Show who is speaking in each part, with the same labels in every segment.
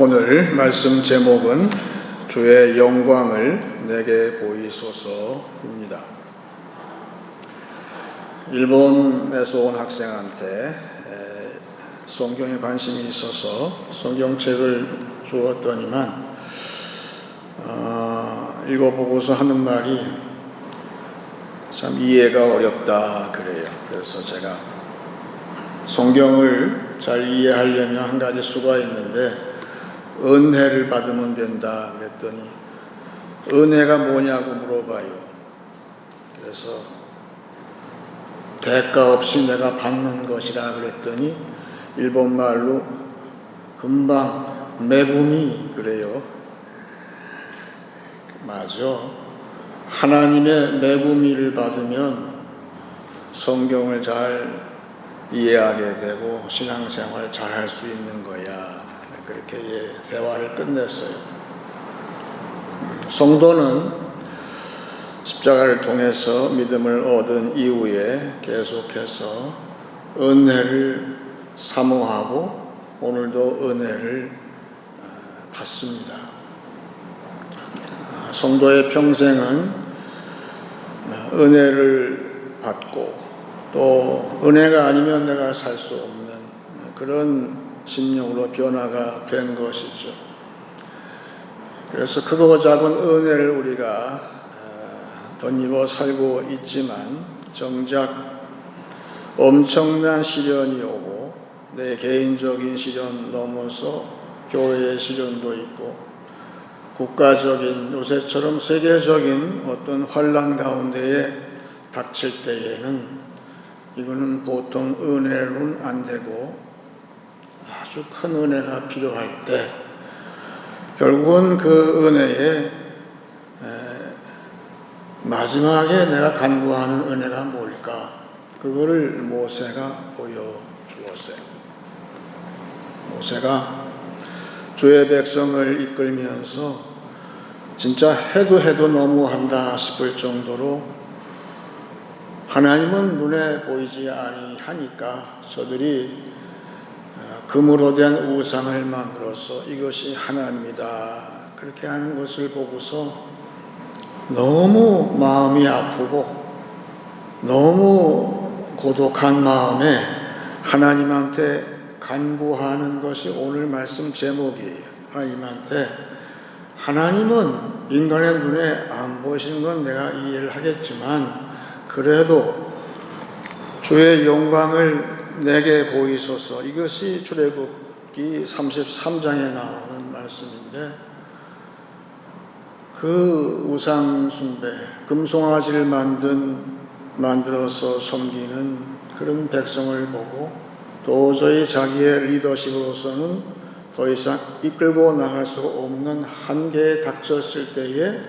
Speaker 1: 오늘 말씀 제목은 주의 영광을 내게 보이소서입니다. 일본에서 온 학생한테 성경에 관심이 있어서 성경책을 주었더니만 읽어보고서 하는 말이 참 이해가 어렵다 그래요. 그래서 제가 성경을 잘 이해하려면 한 가지 수가 있는데 은혜를 받으면 된다 그랬더니 은혜가 뭐냐고 물어봐요. 그래서 대가 없이 내가 받는 것이라 그랬더니 일본말로 금방 매붐이 그래요. 맞아. 하나님의 매붐이를 받으면 성경을 잘 이해하게 되고 신앙생활 잘 할 수 있는 거야. 그렇게 대화를 끝냈어요. 성도는 십자가를 통해서 믿음을 얻은 이후에 계속해서 은혜를 사모하고 오늘도 은혜를 받습니다. 성도의 평생은 은혜를 받고 또 은혜가 아니면 내가 살 수 없는 그런 심령으로 변화가 된 것이죠. 그래서 크고 작은 은혜를 우리가 덧입어 살고 있지만 정작 엄청난 시련이 오고 내 개인적인 시련 넘어서 교회의 시련도 있고 국가적인 요새처럼 세계적인 어떤 환난 가운데에 닥칠 때에는 이거는 보통 은혜로는 안 되고 아주 큰 은혜가 필요할 때 결국은 그 은혜에 마지막에 내가 간구하는 은혜가 뭘까? 그거를 모세가 보여주었어요. 모세가 주의 백성을 이끌면서 진짜 해도 너무한다 싶을 정도로 하나님은 눈에 보이지 아니하니까 저들이 금으로 된 우상을 만들어서 이것이 하나님이다 그렇게 하는 것을 보고서 너무 마음이 아프고 너무 고독한 마음에 하나님한테 간구하는 것이 오늘 말씀 제목이에요. 하나님은 인간의 눈에 안 보이시는 건 내가 이해를 하겠지만 그래도 주의 영광을 내게 보이소서. 이것이 출애굽기 33장에 나오는 말씀인데 그 우상 숭배, 금송아지를 만들어서 섬기는 그런 백성을 보고 도저히 자기의 리더십으로서는 더 이상 이끌고 나갈 수 없는 한계에 닥쳤을 때에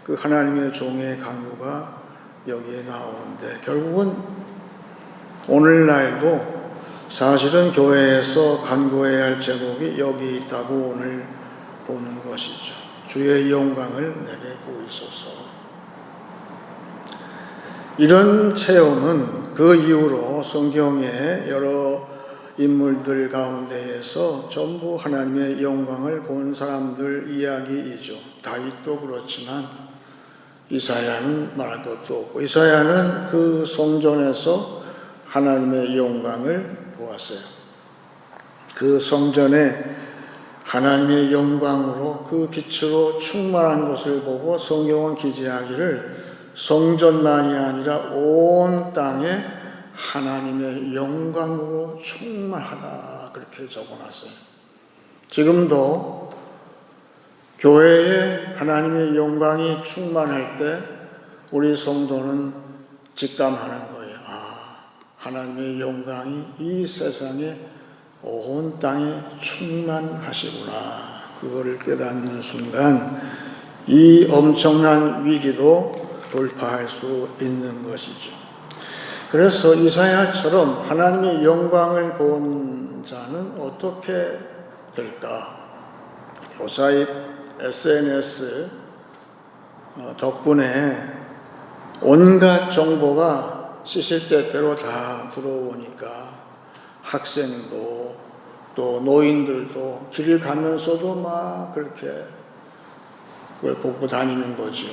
Speaker 1: 그 하나님의 종의 간구가 여기에 나오는데 결국은 오늘날도 사실은 교회에서 간구해야 할 제목이 여기 있다고 오늘 보는 것이죠. 주의 영광을 내게 보이소서. 이런 체험은 그 이후로 성경의 여러 인물들 가운데에서 전부 하나님의 영광을 본 사람들 이야기이죠. 다윗도 그렇지만 이사야는 말할 것도 없고 이사야는 그 성전에서 하나님의 영광을 보았어요. 그 성전에 하나님의 영광으로 그 빛으로 충만한 것을 보고 성경은 기재하기를 성전만이 아니라 온 땅에 하나님의 영광으로 충만하다 그렇게 적어놨어요. 지금도 교회에 하나님의 영광이 충만할 때 우리 성도는 직감하는 거예요. 하나님의 영광이 이 세상에 온 땅에 충만하시구나. 그거를 깨닫는 순간 이 엄청난 위기도 돌파할 수 있는 것이죠. 그래서 이사야처럼 하나님의 영광을 본 자는 어떻게 될까? 요사이 SNS 덕분에 온갖 정보가 시시때때로 다 들어오니까 학생도 또 노인들도 길을 가면서도 막 그렇게 그걸 보고 다니는 거죠.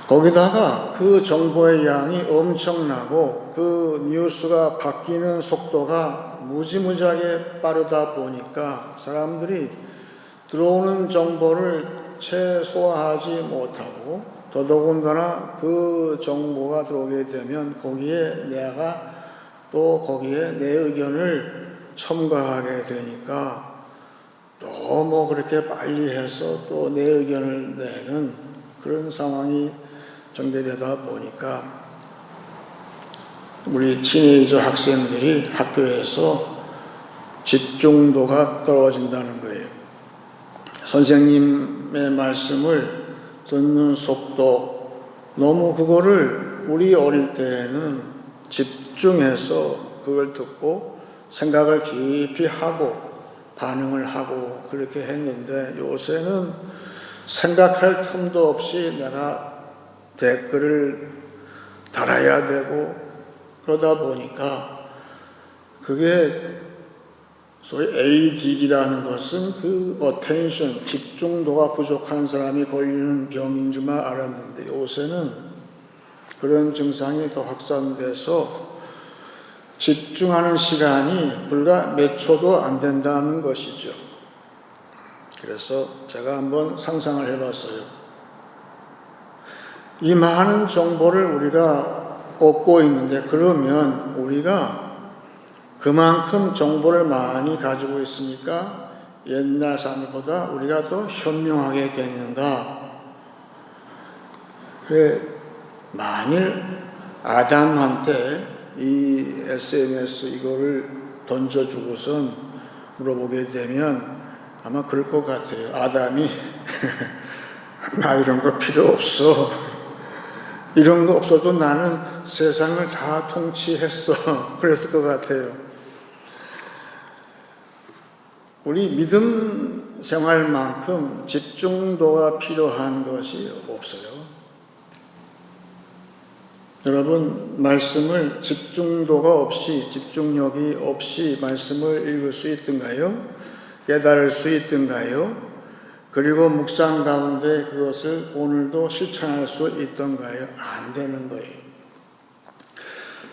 Speaker 1: 거기다가 그 정보의 양이 엄청나고 그 뉴스가 바뀌는 속도가 무지무지하게 빠르다 보니까 사람들이 들어오는 정보를 채 소화하지 못하고 더더군다나 그 정보가 들어오게 되면 거기에 내가 또 거기에 내 의견을 첨가하게 되니까 너무 그렇게 빨리 해서 또 내 의견을 내는 그런 상황이 전개되다 보니까 우리 티네이저 학생들이 학교에서 집중도가 떨어진다는 거예요. 선생님의 말씀을 듣는 속도, 너무 그거를 우리 어릴 때에는 집중해서 그걸 듣고 생각을 깊이 하고 반응을 하고 그렇게 했는데, 요새는 생각할 틈도 없이 내가 댓글을 달아야 되고 그러다 보니까 그게 소위 ADD라는 것은 그 attention, 집중도가 부족한 사람이 걸리는 병인 줄만 알았는데 요새는 그런 증상이 더 확산돼서 집중하는 시간이 불과 몇 초도 안 된다는 것이죠. 그래서 제가 한번 상상을 해봤어요. 이 많은 정보를 우리가 얻고 있는데 그러면 우리가 그만큼 정보를 많이 가지고 있으니까 옛날 사람보다 우리가 더 현명하게 되는가? 그래, 만일 아담한테 이 SNS 이거를 던져주고선 물어보게 되면 아마 그럴 것 같아요. 아담이 나 이런 거 필요 없어. 이런 거 없어도 나는 세상을 다 통치했어. 그랬을 것 같아요. 우리 믿음 생활만큼 집중도가 필요한 것이 없어요. 여러분, 말씀을 집중도가 없이, 집중력이 없이 말씀을 읽을 수 있던가요? 깨달을 수 있던가요? 그리고 묵상 가운데 그것을 오늘도 실천할 수 있던가요? 안 되는 거예요.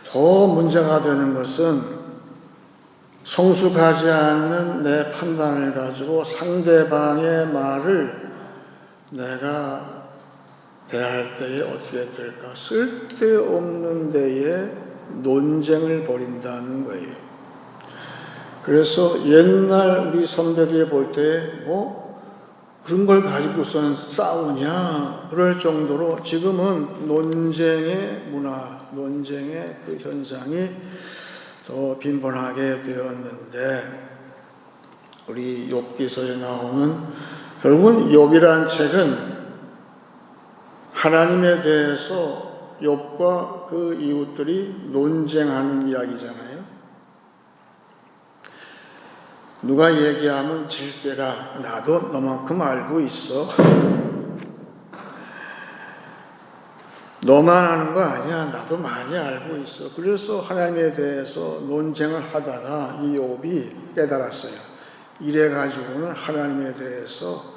Speaker 1: 더 문제가 되는 것은 성숙하지 않는 내 판단을 가지고 상대방의 말을 내가 대할 때에 어떻게 될까? 쓸데없는 데에 논쟁을 벌인다는 거예요. 그래서 옛날 우리 선배들이 볼 때 그런 걸 가지고서는 싸우냐 그럴 정도로 지금은 논쟁의 문화, 논쟁의 그 현상이 더 빈번하게 되었는데, 우리 욥기서에 나오는 결국은 욥이란 책은 하나님에 대해서 욥과 그 이웃들이 논쟁하는 이야기잖아요. 누가 얘기하면 질세라, 나도 너만큼 알고 있어. 너만 아는 거 아니야. 나도 많이 알고 있어. 그래서 하나님에 대해서 논쟁을 하다가 이 욥이 깨달았어요. 이래가지고는 하나님에 대해서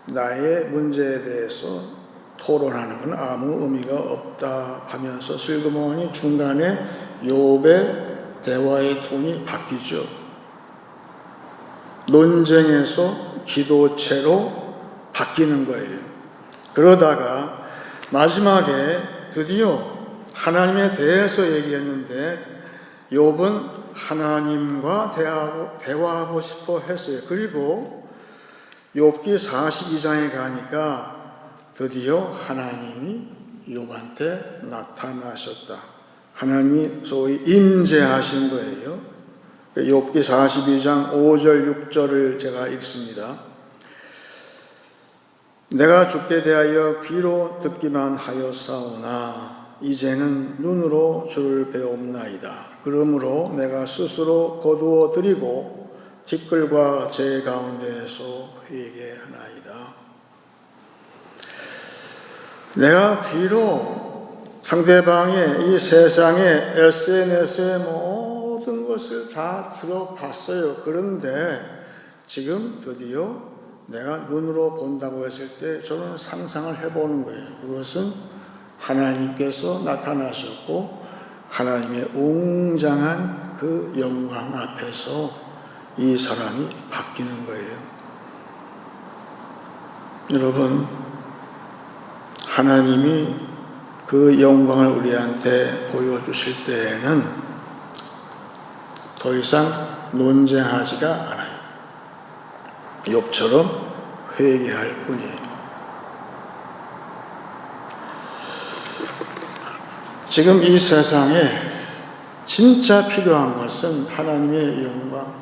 Speaker 1: 나의 문제에 대해서 토론하는 건 아무 의미가 없다 하면서 슬그머니 중간에 욥의 대화의 톤이 바뀌죠. 논쟁에서 기도체로 바뀌는 거예요. 그러다가 마지막에 드디어 하나님에 대해서 얘기했는데 욥은 하나님과 대화하고 싶어 했어요. 그리고 욥기 42장에 가니까 드디어 하나님이 욥한테 나타나셨다. 하나님이 소위 임재하신 거예요. 욥기 42장 5절 6절을 제가 읽습니다. 내가 주께 대하여 귀로 듣기만 하였사오나 이제는 눈으로 주를 배옵나이다. 그러므로 내가 스스로 거두어 드리고 티끌과 제 가운데에서 회개하나이다. 내가 귀로 상대방의 이 세상의 SNS의 모든 것을 다 들어봤어요. 그런데 지금 드디어 내가 눈으로 본다고 했을 때 저는 상상을 해보는 거예요. 그것은 하나님께서 나타나셨고 하나님의 웅장한 그 영광 앞에서 이 사람이 바뀌는 거예요. 여러분, 하나님이 그 영광을 우리한테 보여주실 때에는 더 이상 논쟁하지가 않아요. 욥처럼 회개할 뿐이에요. 지금 이 세상에 진짜 필요한 것은 하나님의 영광.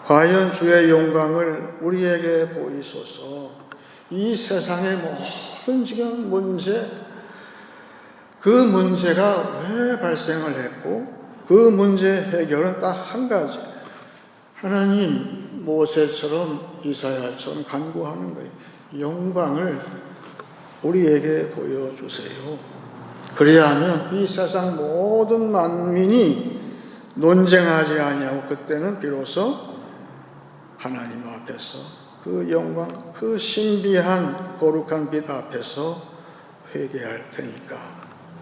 Speaker 1: 과연 주의 영광을 우리에게 보이소서. 이 세상의 모든 지금 문제, 그 문제가 왜 발생을 했고 그 문제 해결은 딱 한 가지. 하나님, 모세처럼 이사야처럼 간구하는 거예요. 영광을 우리에게 보여주세요. 그래야하면 이 세상 모든 만민이 논쟁하지 아니하고 그때는 비로소 하나님 앞에서 그 영광, 그 신비한 거룩한 빛 앞에서 회개할 테니까.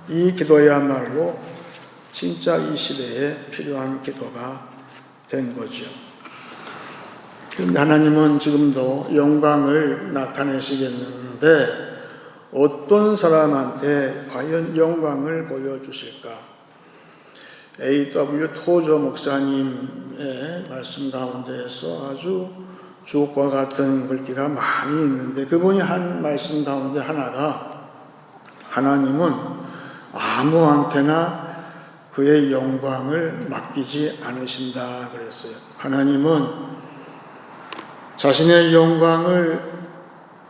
Speaker 1: 이 기도야말로 진짜 이 시대에 필요한 기도가 된 거죠. 그런데 하나님은 지금도 영광을 나타내시겠는데 어떤 사람한테 과연 영광을 보여주실까? A.W. 토저 목사님의 말씀 가운데에서 아주 주옥과 같은 글귀가 많이 있는데 그분이 한 말씀 가운데 하나가 하나님은 아무한테나 그의 영광을 맡기지 않으신다 그랬어요. 하나님은 자신의 영광을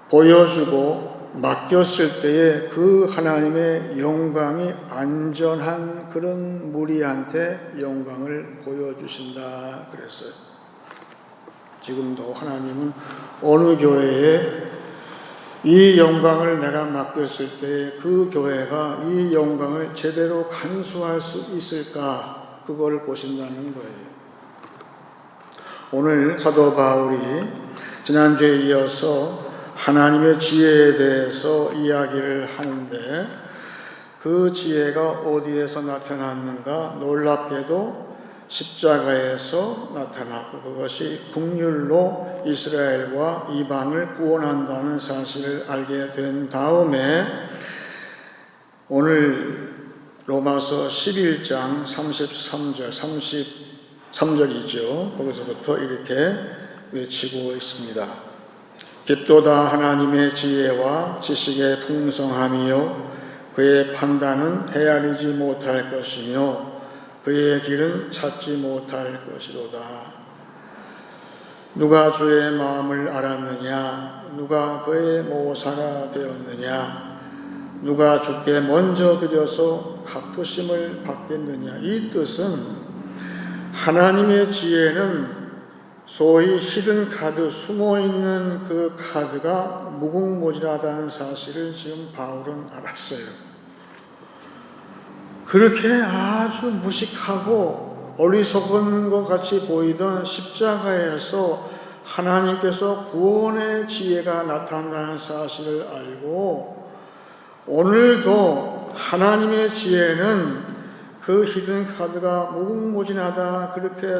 Speaker 1: 보여주고 맡겼을 때에 그 하나님의 영광이 안전한 그런 무리한테 영광을 보여주신다 그랬어요. 지금도 하나님은 어느 교회에 이 영광을 내가 맡겼을 때 그 교회가 이 영광을 제대로 간수할 수 있을까, 그걸 보신다는 거예요. 오늘 사도 바울이 지난주에 이어서 하나님의 지혜에 대해서 이야기를 하는데 그 지혜가 어디에서 나타났는가? 놀랍게도 십자가에서 나타났고 그것이 긍휼로 이스라엘과 이방을 구원한다는 사실을 알게 된 다음에 오늘 로마서 11장 33절, 33절이죠. 거기서부터 이렇게 외치고 있습니다. 깊도다 하나님의 지혜와 지식의 풍성함이요 그의 판단은 헤아리지 못할 것이며 그의 길은 찾지 못할 것이로다. 누가 주의 마음을 알았느냐? 누가 그의 모사가 되었느냐? 누가 주께 먼저 드려서 갚으심을 받겠느냐? 이 뜻은 하나님의 지혜는 소위 히든 카드, 숨어있는 그 카드가 무궁무진하다는 사실을 지금 바울은 알았어요. 그렇게 아주 무식하고 어리석은 것 같이 보이던 십자가에서 하나님께서 구원의 지혜가 나타난다는 사실을 알고 오늘도 하나님의 지혜는 그 히든 카드가 무궁무진하다 그렇게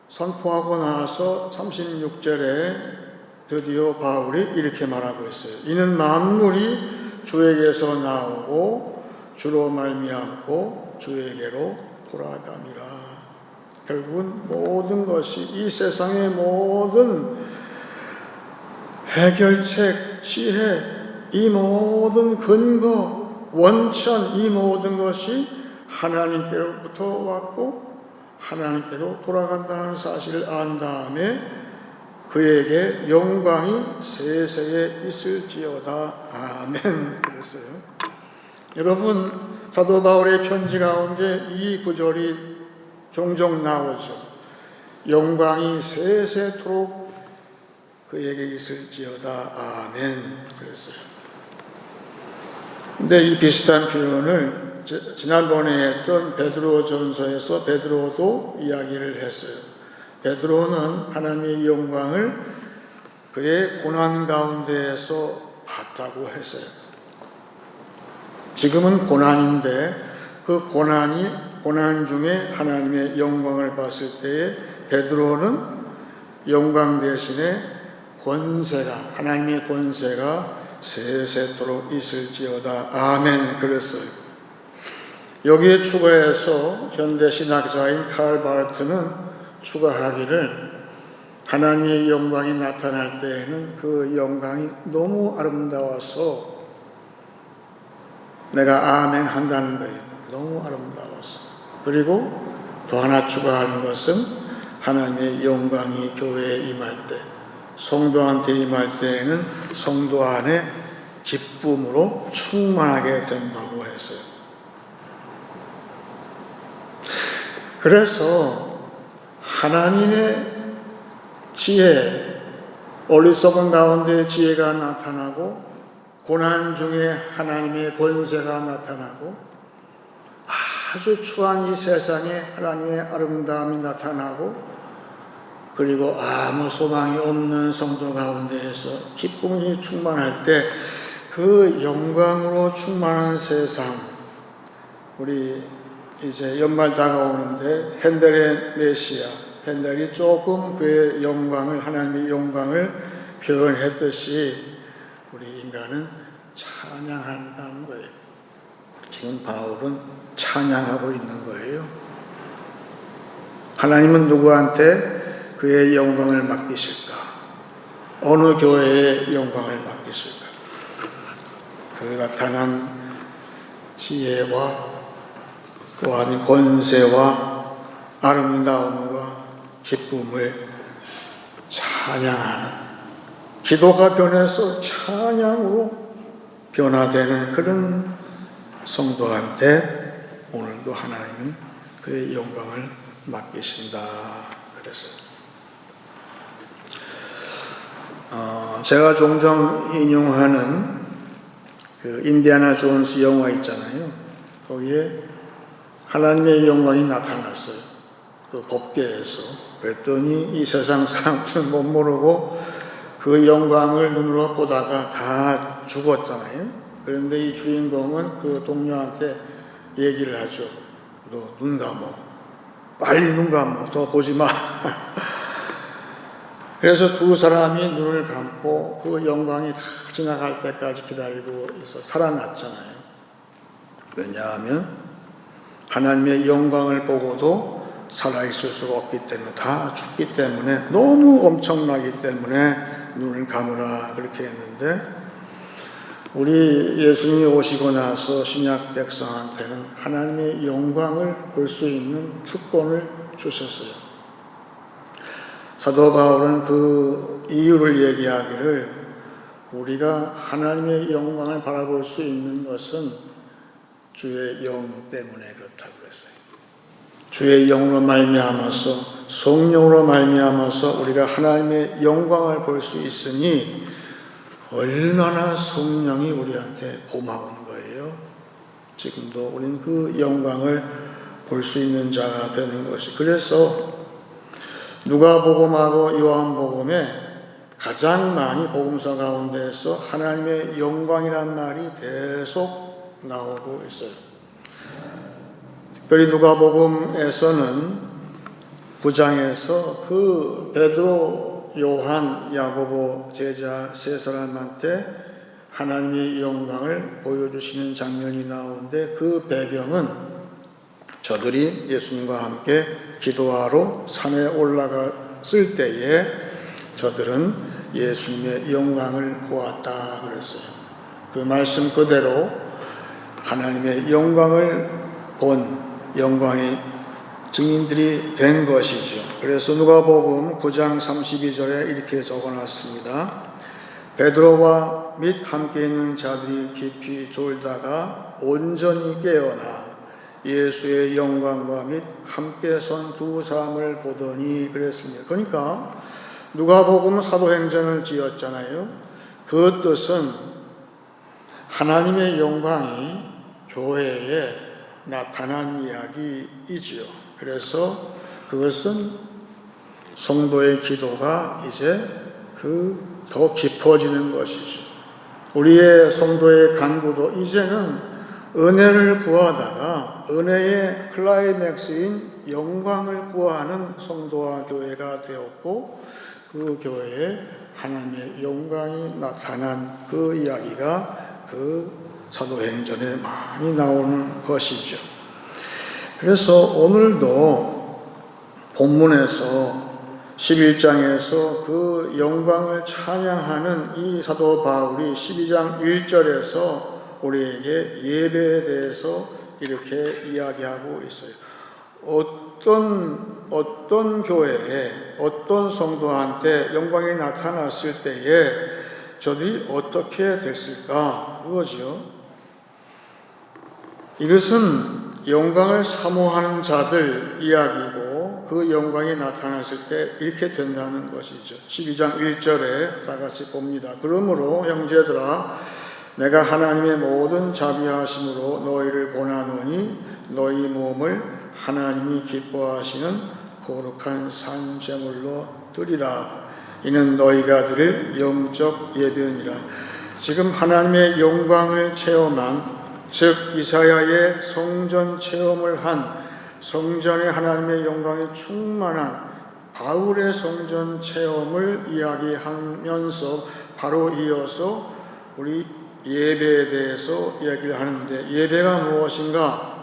Speaker 1: 선포하고 나서 36절에 드디어 바울이 이렇게 말하고 있어요. 이는 만물이 주에게서 나오고 주로 말미암고 주에게로 돌아갑니다. 결국은 모든 것이 이 세상의 모든 해결책, 지혜, 이 모든 근거, 원천, 이 모든 것이 하나님께로부터 왔고 하나님께로 돌아간다는 사실을 안 다음에 그에게 영광이 세세에 있을지어다. 아멘. 그랬어요. 여러분, 사도 바울의 편지 가운데 이 구절이 종종 나오죠. 영광이 세세토록 그에게 있을지어다. 아멘. 그랬어요. 근데 이 비슷한 표현을 지난번에 했던 베드로전서에서 베드로도 이야기를 했어요. 베드로는 하나님의 영광을 그의 고난 가운데에서 봤다고 했어요. 지금은 고난인데 그 고난 중에 하나님의 영광을 봤을 때에 베드로는 영광 대신에 권세가, 하나님의 권세가 세세토록 있을지어다. 아멘. 그랬어요. 여기에 추가해서 현대 신학자인 칼 바르트는 추가하기를 하나님의 영광이 나타날 때에는 그 영광이 너무 아름다워서 내가 아멘 한다는 거예요. 너무 아름다워서. 그리고 또 하나 추가하는 것은 하나님의 영광이 교회에 임할 때, 성도한테 임할 때에는 성도 안에 기쁨으로 충만하게 된다고 했어요. 그래서 하나님의 지혜, 어리석은 가운데 지혜가 나타나고 고난 중에 하나님의 권세가 나타나고 아주 추한 이 세상에 하나님의 아름다움이 나타나고 그리고 아무 소망이 없는 성도 가운데에서 기쁨이 충만할 때 그 영광으로 충만한 세상, 우리 이제 연말 다가오는데 핸델의 메시아, 핸델이 조금 그의 영광을, 하나님의 영광을 표현했듯이 우리 인간은 찬양한다는 거예요. 지금 바울은 찬양하고 있는 거예요. 하나님은 누구한테 그의 영광을 맡기실까? 어느 교회에 영광을 맡기실까? 그 나타난 지혜와 또한 권세와 아름다움과 기쁨을 찬양하는, 기도가 변해서 찬양으로 변화되는 그런 성도한테 오늘도 하나님이 그의 영광을 맡기신다 그랬어요. 제가 종종 인용하는 그 인디아나 존스 영화 있잖아요. 거기에 하나님의 영광이 나타났어요. 그 법궤에서. 그랬더니 이 세상 사람들은 못 모르고 그 영광을 눈으로 보다가 다 죽었잖아요. 그런데 이 주인공은 그 동료한테 얘기를 하죠. 너 눈 감어. 빨리 눈 감어. 저 보지 마. 그래서 두 사람이 눈을 감고 그 영광이 다 지나갈 때까지 기다리고 있어 살아났잖아요. 왜냐하면 하나님의 영광을 보고도 살아있을 수가 없기 때문에, 다 죽기 때문에, 너무 엄청나기 때문에 눈을 감으라 그렇게 했는데, 우리 예수님이 오시고 나서 신약 백성한테는 하나님의 영광을 볼 수 있는 특권을 주셨어요. 사도 바울은 그 이유를 얘기하기를 우리가 하나님의 영광을 바라볼 수 있는 것은 주의 영 때문에 그렇다고 그랬어요. 주의 영으로 말미암아서, 성령으로 말미암아서 우리가 하나님의 영광을 볼 수 있으니 얼마나 성령이 우리한테 고마운 거예요. 지금도 우리는 그 영광을 볼 수 있는 자가 되는 것이. 그래서 누가복음하고 요한복음에 가장 많이 복음서 가운데에서 하나님의 영광이란 말이 계속 나오고 있어요. 특별히 누가복음에서는 9장에서 그 베드로, 요한, 야고보 제자 세 사람한테 하나님의 영광을 보여주시는 장면이 나오는데, 그 배경은 저들이 예수님과 함께 기도하러 산에 올라갔을 때에 저들은 예수님의 영광을 보았다 그랬어요. 그 말씀 그대로 하나님의 영광을 본 영광의 증인들이 된 것이죠. 그래서 누가복음 9장 32절에 이렇게 적어놨습니다. 베드로와 및 함께 있는 자들이 깊이 졸다가 온전히 깨어나 예수의 영광과 및 함께 선 두 사람을 보더니 그랬습니다. 그러니까 누가복음 사도행전을 지었잖아요. 그 뜻은 하나님의 영광이 교회에 나타난 이야기이지요. 그래서 그것은 성도의 기도가 이제 더 깊어지는 것이죠. 우리의 성도의 간구도 이제는 은혜를 구하다가 은혜의 클라이맥스인 영광을 구하는 성도와 교회가 되었고, 그 교회에 하나님의 영광이 나타난 그 이야기가 그 사도행전에 많이 나오는 것이죠. 그래서 오늘도 본문에서 11장에서 그 영광을 찬양하는 이 사도 바울이 12장 1절에서 우리에게 예배에 대해서 이렇게 이야기하고 있어요. 어떤 교회에 어떤 성도한테 영광이 나타났을 때에 저들이 어떻게 됐을까? 그거지요. 이것은 영광을 사모하는 자들 이야기고 그 영광이 나타났을 때 이렇게 된다는 것이죠. 12장 1절에 다 같이 봅니다. 그러므로 형제들아 내가 하나님의 모든 자비하심으로 너희를 권하노니 너희 몸을 하나님이 기뻐하시는 거룩한 산 제물로 드리라. 이는 너희가 드릴 영적 예배니라. 지금 하나님의 영광을 체험한, 즉 이사야의 성전 체험을 한, 성전에 하나님의 영광이 충만한 바울의 성전 체험을 이야기하면서 바로 이어서 우리 예배에 대해서 이야기를 하는데, 예배가 무엇인가?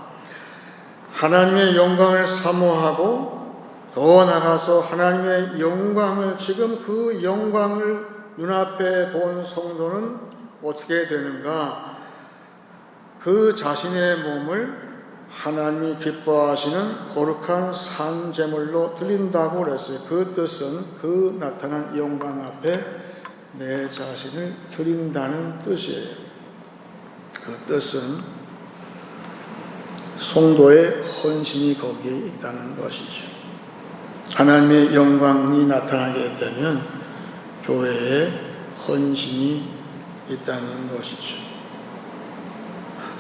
Speaker 1: 하나님의 영광을 사모하고 더 나아가서 하나님의 영광을, 지금 그 영광을 눈앞에 본 성도는 어떻게 되는가? 그 자신의 몸을 하나님이 기뻐하시는 거룩한 산 제물로 드린다고 그랬어요. 그 뜻은 그 나타난 영광 앞에 내 자신을 드린다는 뜻이에요. 그 뜻은 성도의 헌신이 거기에 있다는 것이죠. 하나님의 영광이 나타나게 되면 교회에 헌신이 있다는 것이죠.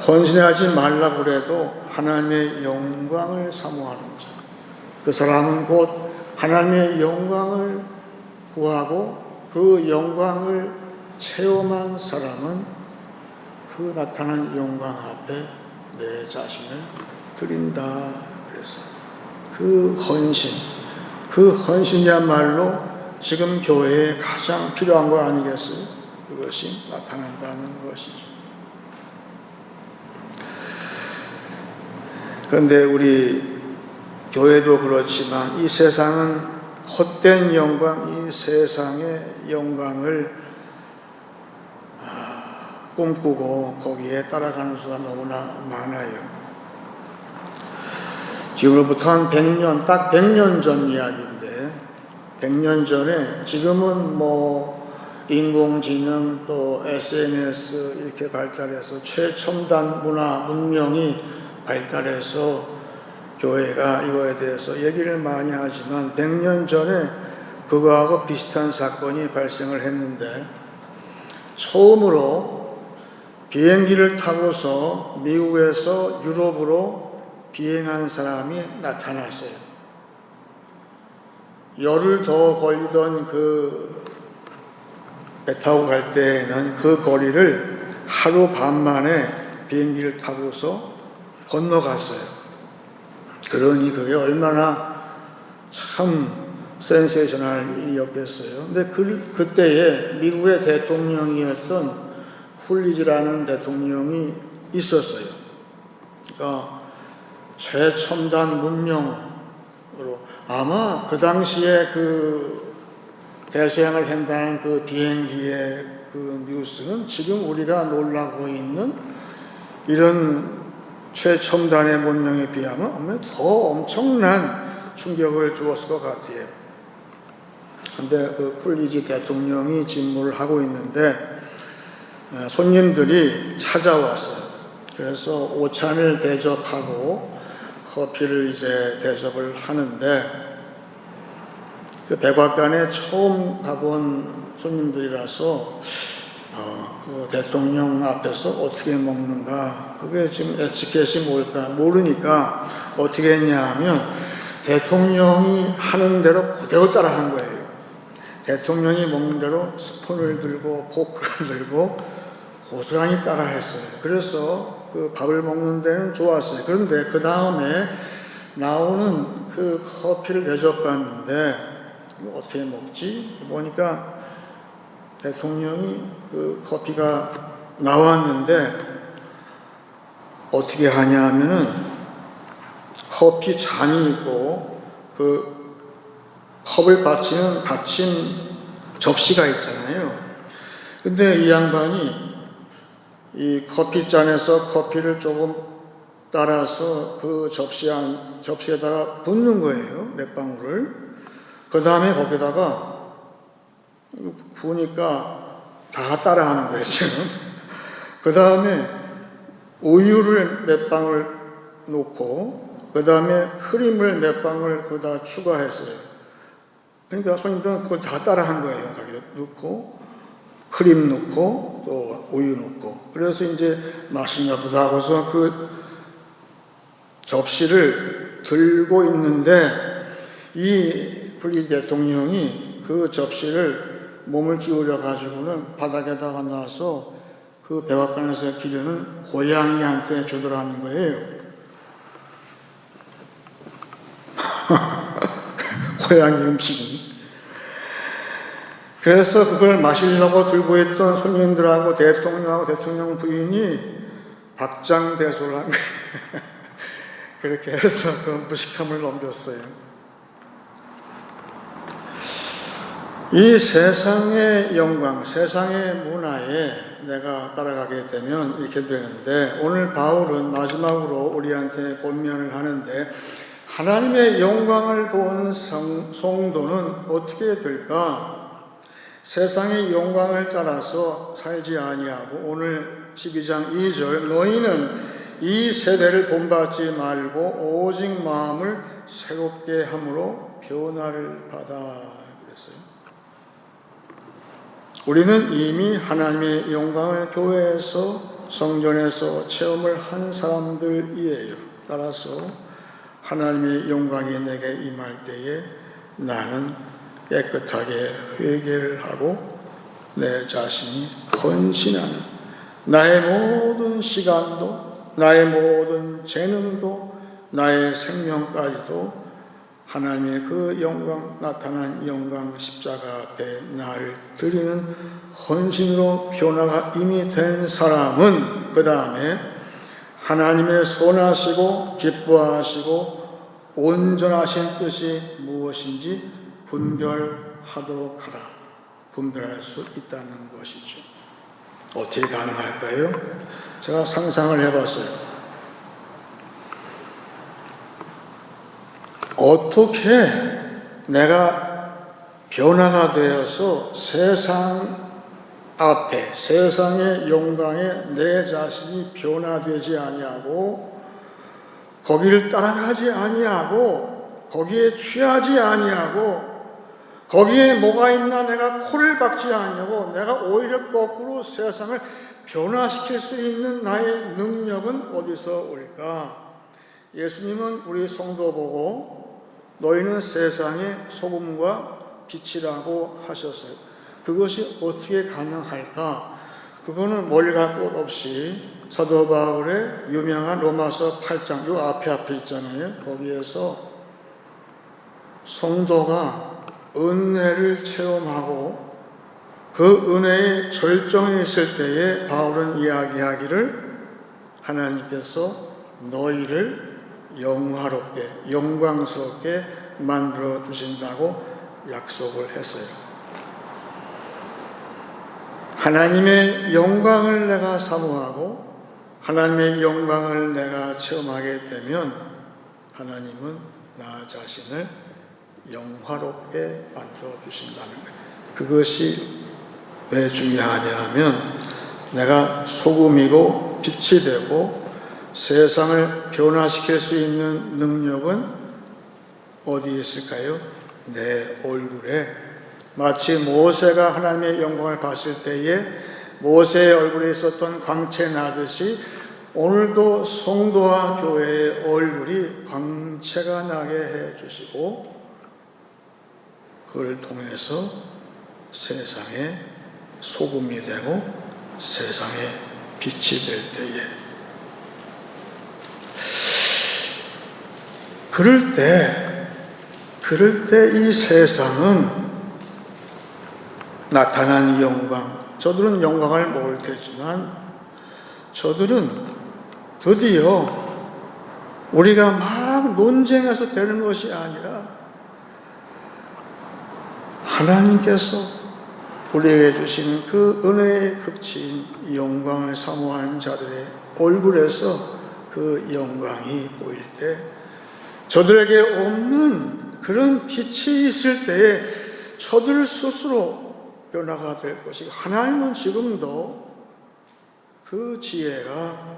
Speaker 1: 헌신하지 말라고 해도 하나님의 영광을 사모하는 자, 그 사람은 곧 하나님의 영광을 구하고 그 영광을 체험한 사람은 그 나타난 영광 앞에 내 자신을 드린다. 그래서 그 헌신이야말로 지금 교회에 가장 필요한 거 아니겠어요? 그것이 나타난다는 것이죠. 그런데 우리 교회도 그렇지만 이 세상은 헛된 영광, 이 세상의 영광을 꿈꾸고 거기에 따라가는 수가 너무나 많아요. 지금으로부터 한 100년, 딱 100년 전 이야기인데, 100년 전에 지금은 인공지능 또 SNS 이렇게 발달해서 최첨단 문명이 발달해서 교회가 이거에 대해서 얘기를 많이 하지만 100년 전에 그거하고 비슷한 사건이 발생을 했는데, 처음으로 비행기를 타고서 미국에서 유럽으로 비행한 사람이 나타났어요. 열흘 더 걸리던 그 배 타고 갈 때에는 그 거리를 하루 반 만에 비행기를 타고서 건너갔어요. 그러니 그게 얼마나 참 센세이셔널 일이었겠어요. 근데 그때에 미국의 대통령이었던 훌리지라는 대통령이 있었어요. 그러니까 최첨단 문명으로, 아마 그 당시에 그 대서양을 한다는 그 비행기의 그 뉴스는 지금 우리가 놀라고 있는 이런 최첨단의 문명에 비하면 더 엄청난 충격을 주었을 것 같아요. 근데 그 쿨리지 대통령이 집무를 하고 있는데 손님들이 찾아왔어요. 그래서 오찬을 대접하고 커피를 이제 대접을 하는데, 그 백악관에 처음 가본 손님들이라서 그 대통령 앞에서 어떻게 먹는가, 그게 지금 에티켓이 뭘까 모르니까 어떻게 했냐 하면 대통령이 하는 대로 그대로 따라 한 거예요. 대통령이 먹는 대로 스푼을 들고 포크를 들고 고스란히 따라 했어요. 그래서 그 밥을 먹는 데는 좋았어요. 그런데 그 다음에 나오는 그 커피를 대접받는데 이거 어떻게 먹지? 보니까 대통령이 그 커피가 나왔는데 어떻게 하냐 하면은 커피 잔이 있고 그 컵을 받치는 받침 접시가 있잖아요. 근데 이 양반이 이 커피잔에서 커피를 조금 따라서 그 접시에다가 붓는 거예요. 몇 방울을. 그 다음에 거기다가 부으니까 다 따라하는 거예요, 지금. 그 다음에 우유를 몇 방울 놓고, 그 다음에 크림을 몇 방울 거기다 추가했어요. 그러니까 손님들은 그걸 다 따라한 거예요. 거기다 넣고, 크림 넣고, 또 우유 넣고. 그래서 이제 맛있나 보다 하고서 그 접시를 들고 있는데, 이 불리 대통령이 그 접시를 몸을 기울여 가지고는 바닥에다가 놔서 그 백악관에서 기르는 고양이한테 주더라는 거예요. 고양이 음식이. 그래서 그걸 마시려고 들고 있던 손님들하고 대통령하고 대통령 부인이 박장대소를 한 거예요. 그렇게 해서 그 무식함을 넘겼어요. 이 세상의 영광, 세상의 문화에 내가 따라가게 되면 이렇게 되는데, 오늘 바울은 마지막으로 우리한테 권면을 하는데, 하나님의 영광을 본 성도는 어떻게 될까? 세상의 영광을 따라서 살지 아니하고, 오늘 12장 2절, 너희는 이 세대를 본받지 말고 오직 마음을 새롭게 함으로 변화를 받아. 그랬어요. 우리는 이미 하나님의 영광을 교회에서 성전에서 체험을 한 사람들이에요. 따라서 하나님의 영광이 내게 임할 때에 나는 깨끗하게 회개를 하고 내 자신이 헌신하는, 나의 모든 시간도 나의 모든 재능도 나의 생명까지도 하나님의 그 영광, 나타난 영광 십자가 앞에 나를 드리는 헌신으로 변화가 이미 된 사람은 그 다음에 하나님의 선하시고 기뻐하시고 온전하신 뜻이 무엇인지 분별하도록 하라. 분별할 수 있다는 것이죠. 어떻게 가능할까요? 제가 상상을 해봤어요. 어떻게 내가 변화가 되어서 세상 앞에, 세상의 영광에 내 자신이 변화되지 아니하고 거기를 따라가지 아니하고 거기에 취하지 아니하고 거기에 뭐가 있나 내가 코를 박지 아니하고 내가 오히려 거꾸로 세상을 변화시킬 수 있는 나의 능력은 어디서 올까? 예수님은 우리 성도 보고 너희는 세상의 소금과 빛이라고 하셨어요. 그것이 어떻게 가능할까? 그거는 멀리 갈 것 없이 사도 바울의 유명한 로마서 8장, 요 앞에 있잖아요. 거기에서 성도가 은혜를 체험하고 그 은혜의 절정에 있을 때에 바울은 이야기하기를 하나님께서 너희를 영화롭게, 영광스럽게 만들어 주신다고 약속을 했어요. 하나님의 영광을 내가 사모하고 하나님의 영광을 내가 체험하게 되면 하나님은 나 자신을 영화롭게 만들어 주신다는 거예요. 그것이 왜 중요하냐 하면 내가 소금이고 빛이 되고 세상을 변화시킬 수 있는 능력은 어디에 있을까요? 내 얼굴에. 마치 모세가 하나님의 영광을 봤을 때에 모세의 얼굴에 있었던 광채 나듯이 오늘도 성도와 교회의 얼굴이 광채가 나게 해주시고 그를 통해서 세상에 소금이 되고 세상에 빛이 될 때에 그럴 때 그럴 때 이 세상은 나타난 영광, 저들은 영광을 모을 테지만 저들은 드디어 우리가 막 논쟁해서 되는 것이 아니라 하나님께서 우리에게 주신 그 은혜의 극치인 영광을 사모하는 자들의 얼굴에서 그 영광이 보일 때 저들에게 없는 그런 빛이 있을 때에 저들 스스로 변화가 될 것이고, 하나님은 지금도 그 지혜가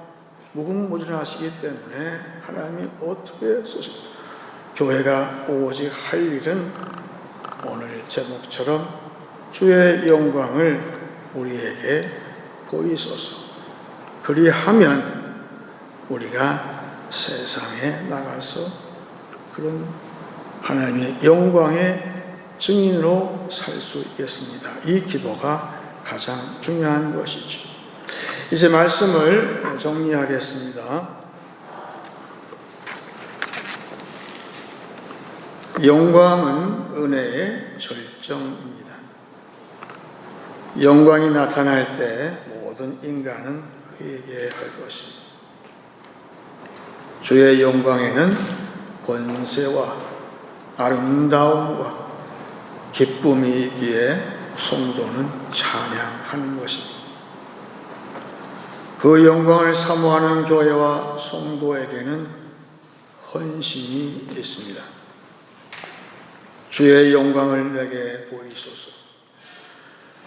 Speaker 1: 무궁무진하시기 때문에 하나님이 어떻게 쓰시고, 교회가 오직 할 일은 오늘 제목처럼 주의 영광을 우리에게 보이소서. 그리하면 우리가 세상에 나가서 그런 하나님의 영광의 증인으로 살 수 있겠습니다. 이 기도가 가장 중요한 것이죠. 이제 말씀을 정리하겠습니다. 영광은 은혜의 절정입니다. 영광이 나타날 때 모든 인간은 회개할 것입니다. 주의 영광에는 권세와 아름다움과 기쁨이 있기에 성도는 찬양하는 것입니다. 그 영광을 사모하는 교회와 성도에게는 헌신이 있습니다. 주의 영광을 내게 보이소서.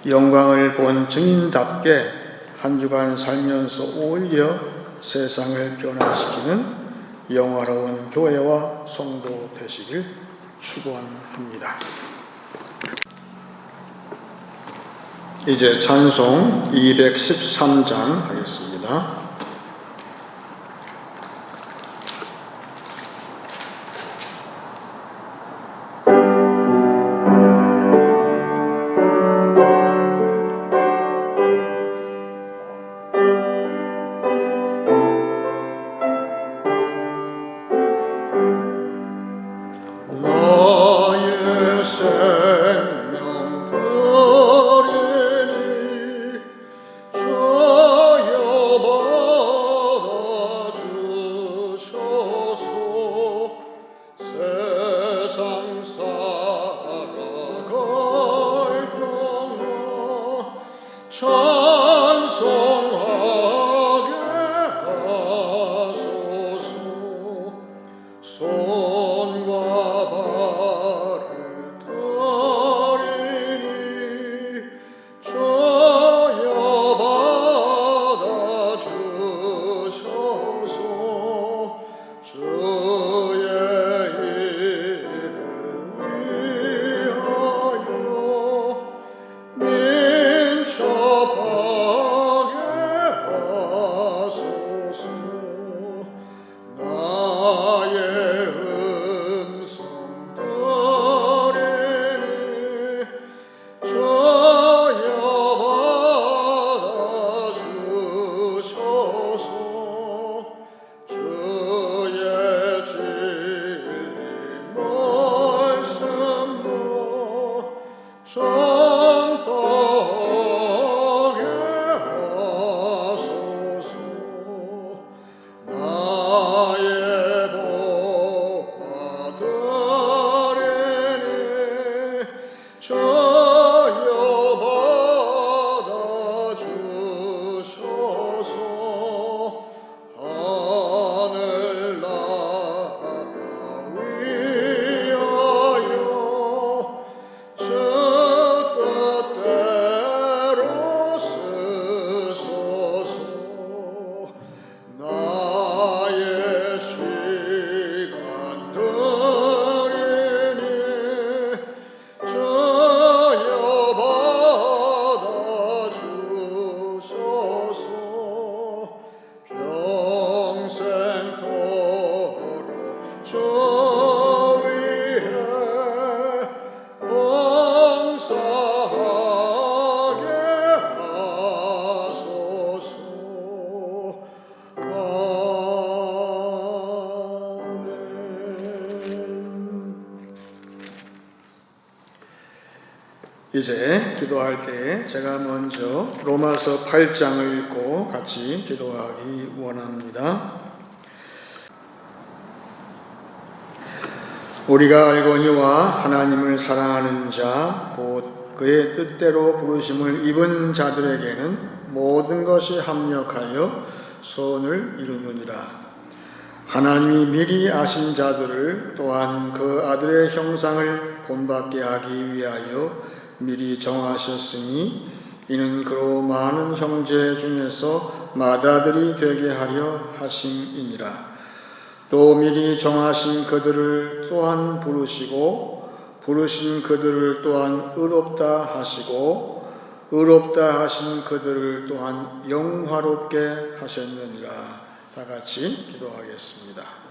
Speaker 1: 영광을 본 증인답게 한 주간 살면서 오히려 세상을 변화시키는 영화로운 교회와 성도 되시길 축원합니다. 이제 찬송 213장 하겠습니다.
Speaker 2: 민초파
Speaker 1: 이제 기도할 때 제가 먼저 로마서 8장을 읽고 같이 기도하기 원합니다. 우리가 알거니와 하나님을 사랑하는 자, 곧 그의 뜻대로 부르심을 입은 자들에게는 모든 것이 합력하여 선을 이루느니라. 하나님이 미리 아신 자들을 또한 그 아들의 형상을 본받게 하기 위하여 미리 정하셨으니 이는 그로 많은 형제 중에서 맏아들이 되게 하려 하심이니라. 또 미리 정하신 그들을 또한 부르시고 부르신 그들을 또한 의롭다 하시고 의롭다 하신 그들을 또한 영화롭게 하셨느니라. 다 같이 기도하겠습니다.